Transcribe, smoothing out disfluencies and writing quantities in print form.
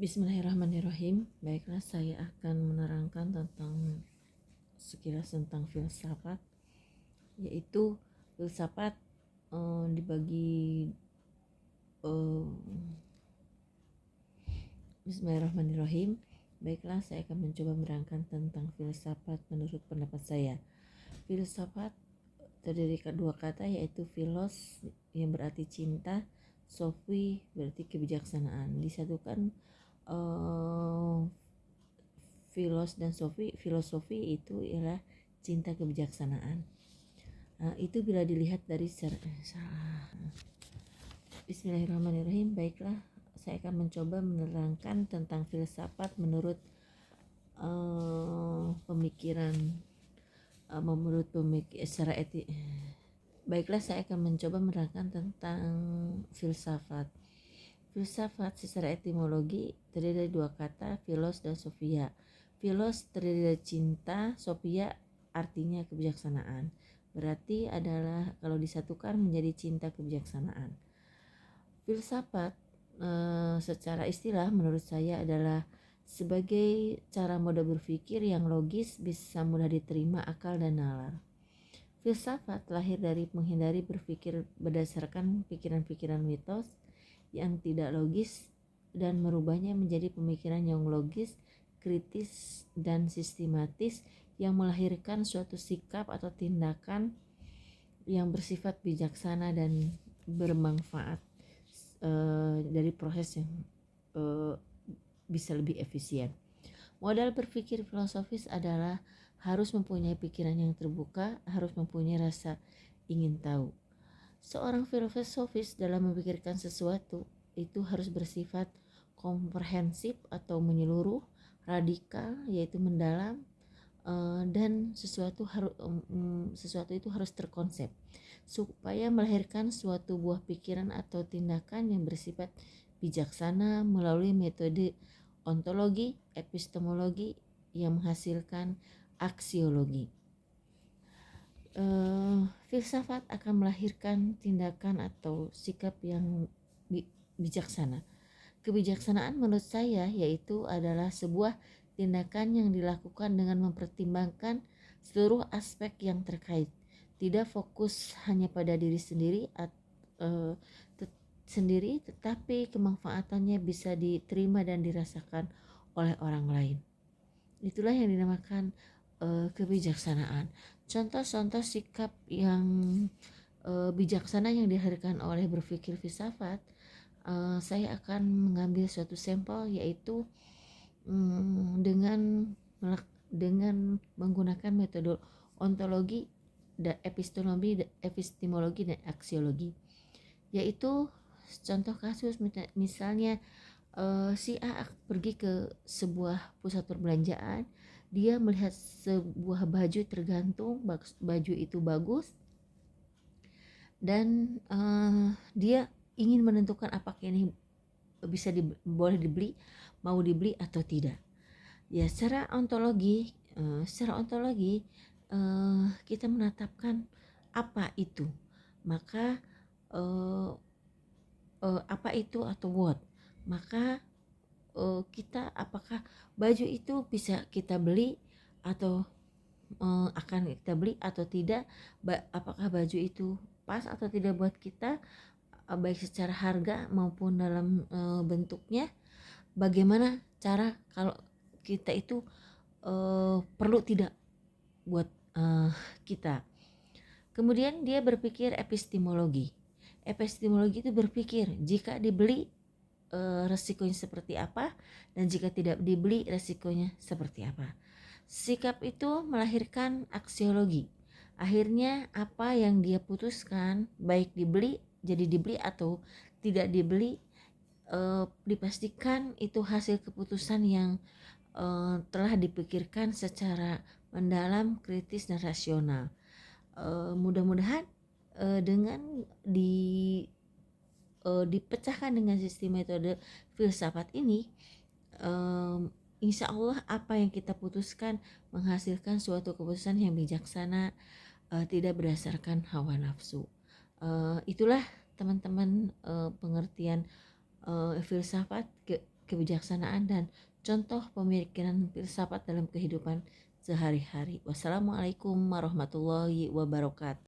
Bismillahirrahmanirrahim. Baiklah, saya akan menerangkan sekilas tentang filsafat, yaitu filsafat dibagi eh, Bismillahirrahmanirrahim. Baiklah, saya akan mencoba menerangkan tentang filsafat menurut pendapat saya. Filsafat terdiri dari dua kata, yaitu philos yang berarti cinta, sophi berarti kebijaksanaan. Disatukan Philos dan filosofi itu ialah cinta kebijaksanaan. Itu bila dilihat dari Bismillahirrahmanirrahim. Baiklah, saya akan mencoba menerangkan tentang filsafat menurut pemikiran secara etik. Baiklah, saya akan mencoba menerangkan tentang filsafat. Filsafat secara etimologi terdiri dari dua kata, philos dan sophia. Philos terdiri dari cinta, sophia artinya kebijaksanaan. Berarti adalah kalau disatukan menjadi cinta kebijaksanaan. Filsafat secara istilah menurut saya adalah sebagai cara mode berpikir yang logis, bisa mudah diterima akal dan nalar. Filsafat lahir dari menghindari berpikir berdasarkan pikiran-pikiran mitos yang tidak logis dan merubahnya menjadi pemikiran yang logis, kritis, dan sistematis yang melahirkan suatu sikap atau tindakan yang bersifat bijaksana dan bermanfaat dari proses yang bisa lebih efisien. Modal berpikir filosofis adalah harus mempunyai pikiran yang terbuka, harus mempunyai rasa ingin tahu. Seorang filosofis dalam memikirkan sesuatu itu harus bersifat komprehensif atau menyeluruh, radikal yaitu mendalam, dan sesuatu itu harus terkonsep supaya melahirkan suatu buah pikiran atau tindakan yang bersifat bijaksana melalui metode ontologi, epistemologi yang menghasilkan aksiologi. Filsafat akan melahirkan tindakan atau sikap yang bijaksana. Kebijaksanaan menurut saya yaitu adalah sebuah tindakan yang dilakukan dengan mempertimbangkan seluruh aspek yang terkait, tidak fokus hanya pada diri sendiri, tetapi kemanfaatannya bisa diterima dan dirasakan oleh orang lain. Itulah yang dinamakan kebijaksanaan. Contoh-contoh sikap yang bijaksana yang dihadirkan oleh berpikir filsafat, saya akan mengambil suatu sampel, yaitu dengan menggunakan metode ontologi dan epistemologi dan aksiologi, yaitu contoh kasus misalnya si A pergi ke sebuah pusat perbelanjaan, dia melihat sebuah baju tergantung, baju itu bagus, dan dia ingin menentukan apakah ini boleh dibeli, mau dibeli atau tidak. Ya, secara ontologi kita menetapkan apa itu, maka apa itu atau what, maka kita apakah baju itu bisa kita beli atau akan kita beli atau tidak, apakah baju itu pas atau tidak buat kita, baik secara harga maupun dalam bentuknya, bagaimana cara kalau kita itu perlu tidak buat kita. Kemudian dia berpikir epistemologi itu berpikir jika dibeli resikonya seperti apa, dan jika tidak dibeli resikonya seperti apa. Sikap itu melahirkan aksiologi. Akhirnya apa yang dia putuskan, baik jadi dibeli atau tidak dibeli, dipastikan itu hasil keputusan yang telah dipikirkan secara mendalam, kritis, dan rasional. Mudah-mudahan dengan dipecahkan dengan sistem metode filsafat ini, insya Allah apa yang kita putuskan menghasilkan suatu keputusan yang bijaksana, tidak berdasarkan hawa nafsu. Itulah teman-teman pengertian filsafat kebijaksanaan dan contoh pemikiran filsafat dalam kehidupan sehari-hari. Wassalamualaikum warahmatullahi wabarakatuh.